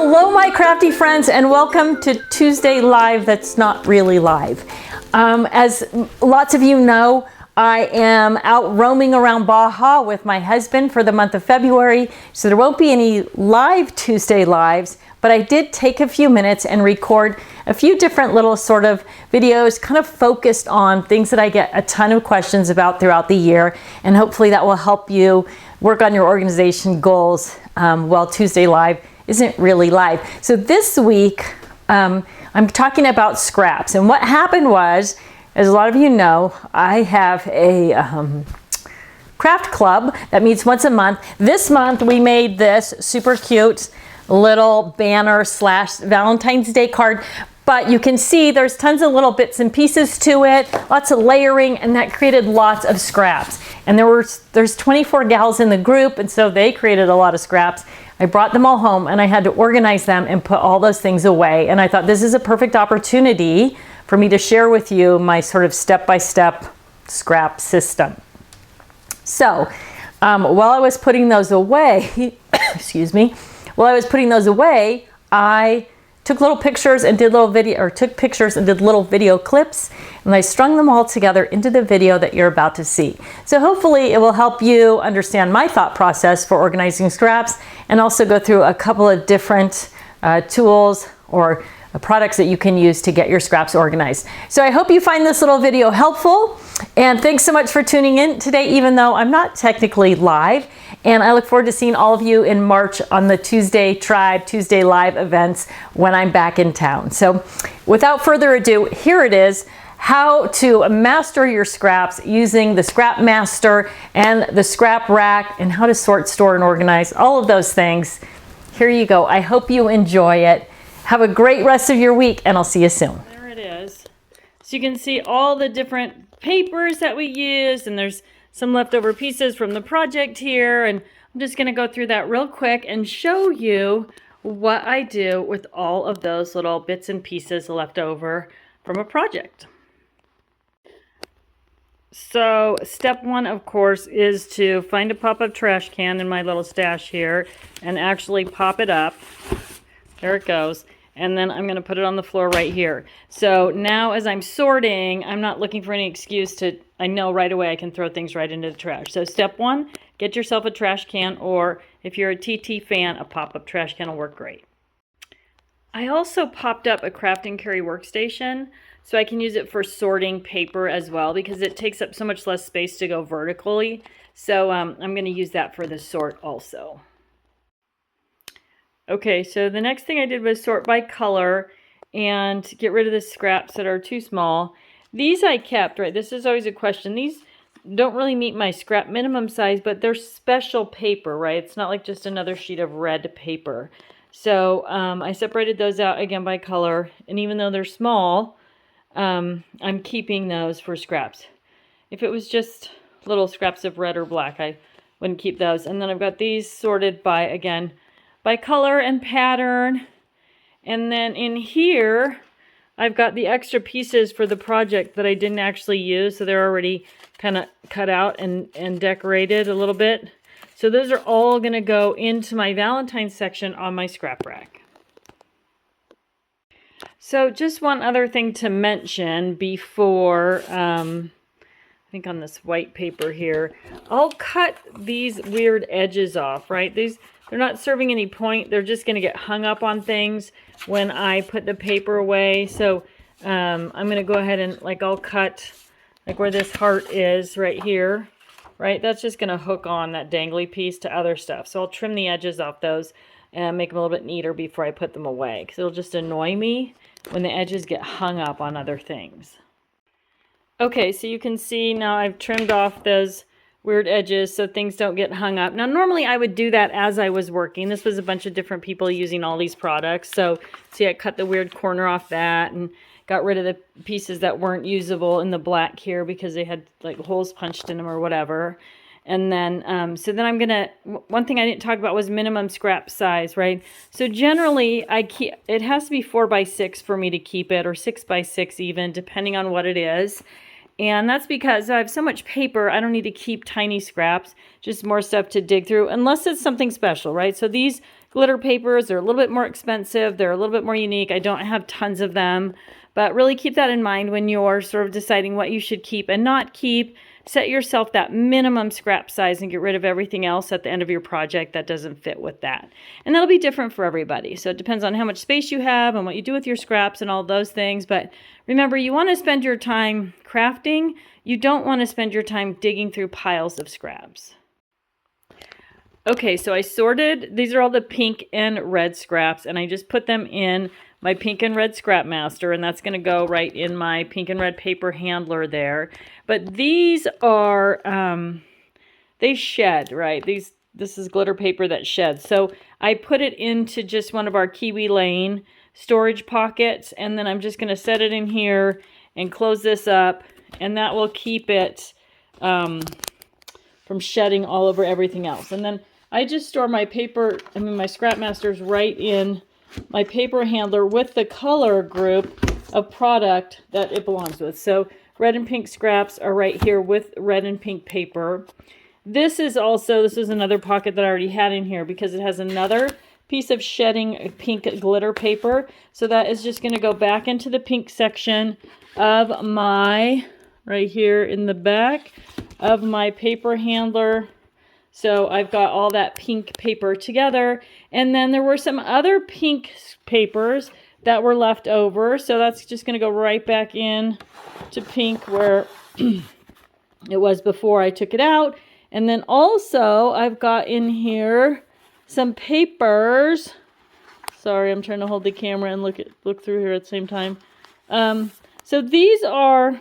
Hello, my crafty friends, and welcome to Tuesday Live that's not really live. As lots of you know, I am out roaming around Baja with my husband for the month of February, so there won't be any live Tuesday Lives, but I did take a few minutes and record a few different little sort of videos kind of focused on things that I get a ton of questions about throughout the year, and hopefully that will help you work on your organization goals while Tuesday Live isn't really live. So this week, I'm talking about scraps. And what happened was, as a lot of you know, I have a craft club that meets once a month. This month we made this super cute little banner / Valentine's Day card. But you can see there's tons of little bits and pieces to it, lots of layering, and that created lots of scraps. And there's 24 gals in the group, and so they created a lot of scraps. I brought them all home and I had to organize them and put all those things away. And I thought this is a perfect opportunity for me to share with you my sort of step-by-step scrap system. So while I was putting those away, excuse me, while I was putting those away, I took little pictures and did little video clips, and I strung them all together into the video that you're about to see. So hopefully it will help you understand my thought process for organizing scraps, and also go through a couple of different tools or products that you can use to get your scraps organized. So I hope you find this little video helpful, and thanks so much for tuning in today, even though I'm not technically live. And I look forward to seeing all of you in March on the Tuesday Live events when I'm back in town. So without further ado, here it is: how to master your scraps using the Scrap Master and the Scrap Rack, and how to sort, store, and organize, all of those things. Here you go. I hope you enjoy it. Have a great rest of your week, and I'll see you soon. There it is. So you can see all the different papers that we used, and there's some leftover pieces from the project here, and I'm just going to go through that real quick and show you what I do with all of those little bits and pieces left over from a project. So step one, of course, is to find a pop-up trash can in my little stash here and actually pop it up. There it goes. And then I'm going to put it on the floor right here. So now as I'm sorting, I'm not looking for any excuse to, I know right away I can throw things right into the trash. So step one, get yourself a trash can, or if you're a TT fan, a pop-up trash can will work great. I also popped up a craft and carry workstation, so I can use it for sorting paper as well, because it takes up so much less space to go vertically. So I'm going to use that for the sort also. Okay, so the next thing I did was sort by color and get rid of the scraps that are too small. These I kept, right? This is always a question. These don't really meet my scrap minimum size, but they're special paper, right? It's not like just another sheet of red paper. So I separated those out again by color, and even though they're small, I'm keeping those for scraps. If it was just little scraps of red or black, I wouldn't keep those. And then I've got these sorted by, again, by color and pattern. And then in here, I've got the extra pieces for the project that I didn't actually use, so they're already kind of cut out and decorated a little bit. So those are all going to go into my Valentine's section on my scrap rack. So just one other thing to mention before, I think on this white paper here, I'll cut these weird edges off, right? They're not serving any point. They're just going to get hung up on things when I put the paper away. So I'm going to go ahead and I'll cut like where this heart is right here, right? That's just going to hook on that dangly piece to other stuff. So I'll trim the edges off those and make them a little bit neater before I put them away, because it'll just annoy me when the edges get hung up on other things. Okay, so you can see now I've trimmed off those weird edges so things don't get hung up. Now normally I would do that as I was working. This was a bunch of different people using all these products. So see, I cut the weird corner off that and got rid of the pieces that weren't usable in the black here because they had like holes punched in them or whatever. And then, so then I'm gonna, one thing I didn't talk about was minimum scrap size, right? So generally it has to be 4 by 6 for me to keep it, or 6 by 6 even, depending on what it is. And that's because I have so much paper, I don't need to keep tiny scraps, just more stuff to dig through, unless it's something special, right? So these glitter papers. They're a little bit more expensive. They're a little bit more unique. I don't have tons of them, but really keep that in mind when you're sort of deciding what you should keep and not keep. Set yourself that minimum scrap size and get rid of everything else at the end of your project that doesn't fit with that. And that'll be different for everybody. So it depends on how much space you have and what you do with your scraps and all those things. But remember, you want to spend your time crafting. You don't want to spend your time digging through piles of scraps. Okay, so I sorted, these are all the pink and red scraps, and I just put them in my pink and red scrap master, and that's going to go right in my pink and red paper handler there. But these are, they shed, right? This is glitter paper that sheds. So I put it into just one of our Kiwi Lane storage pockets, and then I'm just going to set it in here and close this up, and that will keep it from shedding all over everything else. And then I just store my paper, my scrap masters right in my paper handler with the color group of product that it belongs with. So red and pink scraps are right here with red and pink paper. This is another pocket that I already had in here because it has another piece of shedding pink glitter paper. So that is just going to go back into the pink section of my, right here in the back of my paper handler. So I've got all that pink paper together. And then there were some other pink papers that were left over. So that's just going to go right back in to pink where it was before I took it out. And then also I've got in here some papers. Sorry, I'm trying to hold the camera and look through here at the same time. So these are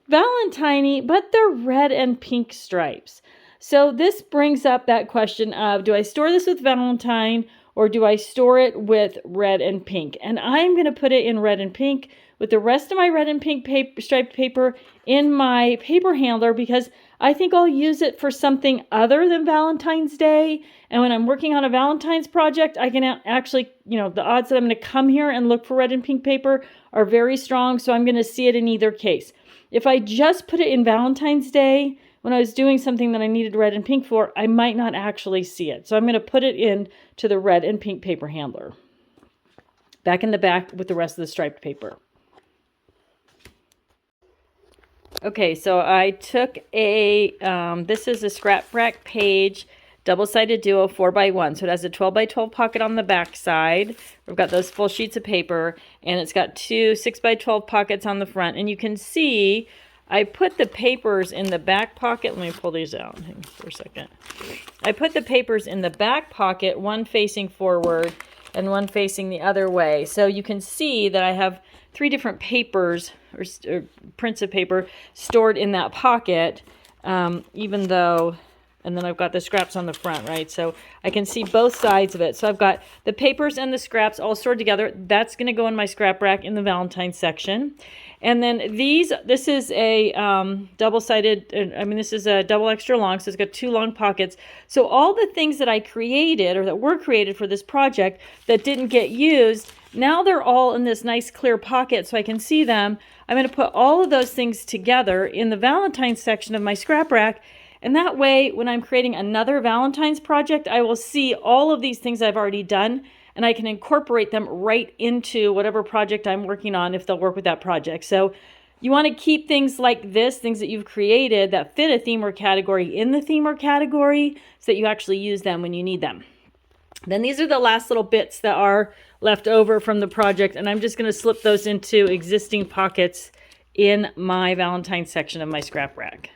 Valentine-y, but they're red and pink stripes. So this brings up that question of, do I store this with Valentine or do I store it with red and pink? And I'm going to put it in red and pink with the rest of my red and pink striped paper in my paper handler because I think I'll use it for something other than Valentine's Day. And when I'm working on a Valentine's project, I can actually, the odds that I'm going to come here and look for red and pink paper are very strong. So I'm going to see it in either case. If I just put it in Valentine's Day, when I was doing something that I needed red and pink for, I might not actually see it. So I'm going to put it in to the red and pink paper handler. Back in the back with the rest of the striped paper. Okay, so I took this is a scrap rack page, double-sided duo 4x1. So it has a 12x12 pocket on the back side. We've got those full sheets of paper, and it's got two 6x12 pockets on the front. And you can see I put the papers in the back pocket. Let me pull these out for a second. I put the papers in the back pocket, one facing forward and one facing the other way. So you can see that I have 3 different papers or prints of paper stored in that pocket, even though, and then I've got the scraps on the front, right? So I can see both sides of it. So I've got the papers and the scraps all stored together. That's going to go in my scrap rack in the Valentine section. And then this is a double-sided, this is a double extra long, so it's got 2 long pockets. So all the things that I created or that were created for this project that didn't get used, now they're all in this nice clear pocket so I can see them. I'm going to put all of those things together in the Valentine's section of my scrap rack. And that way, when I'm creating another Valentine's project, I will see all of these things I've already done, and I can incorporate them right into whatever project I'm working on if they'll work with that project. So you want to keep things like this, things that you've created that fit a theme or category in the theme or category so that you actually use them when you need them. Then these are the last little bits that are left over from the project, and I'm just going to slip those into existing pockets in my Valentine's section of my scrap rack.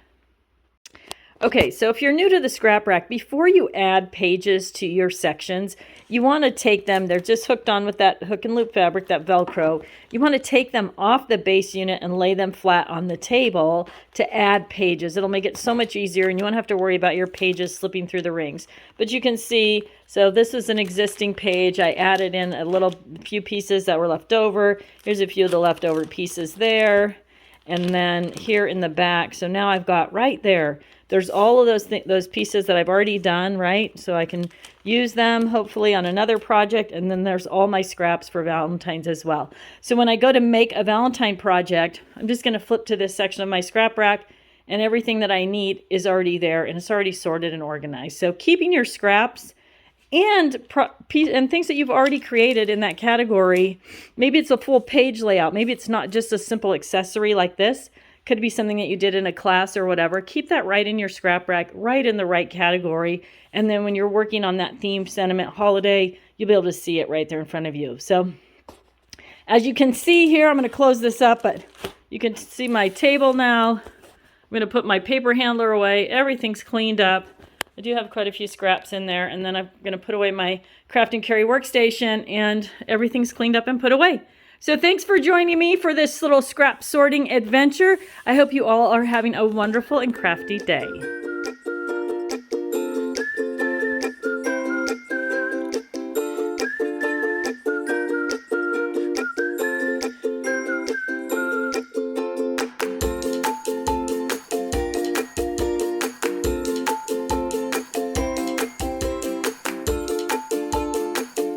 Okay, so if you're new to the scrap rack, before you add pages to your sections, you want to take them, they're just hooked on with that hook and loop fabric, that Velcro. You want to take them off the base unit and lay them flat on the table to add pages. It'll make it so much easier, and you won't have to worry about your pages slipping through the rings. But you can see, so this is an existing page. I added in a few pieces that were left over. Here's a few of the leftover pieces there. And then here in the back, so now I've got right there, there's all of those pieces that I've already done, right? So I can use them hopefully on another project. And then there's all my scraps for Valentine's as well. So when I go to make a Valentine project, I'm just going to flip to this section of my scrap rack, and everything that I need is already there, and it's already sorted and organized. So keeping your scraps and things that you've already created in that category. Maybe it's a full page layout. Maybe it's not just a simple accessory like this. Could be something that you did in a class or whatever. Keep that right in your scrap rack, right in the right category. And then when you're working on that theme, sentiment, holiday, you'll be able to see it right there in front of you. So as you can see here, I'm going to close this up, but you can see my table now. I'm going to put my paper handler away. Everything's cleaned up. I do have quite a few scraps in there. And then I'm going to put away my craft and carry workstation, and everything's cleaned up and put away. So thanks for joining me for this little scrap sorting adventure. I hope you all are having a wonderful and crafty day.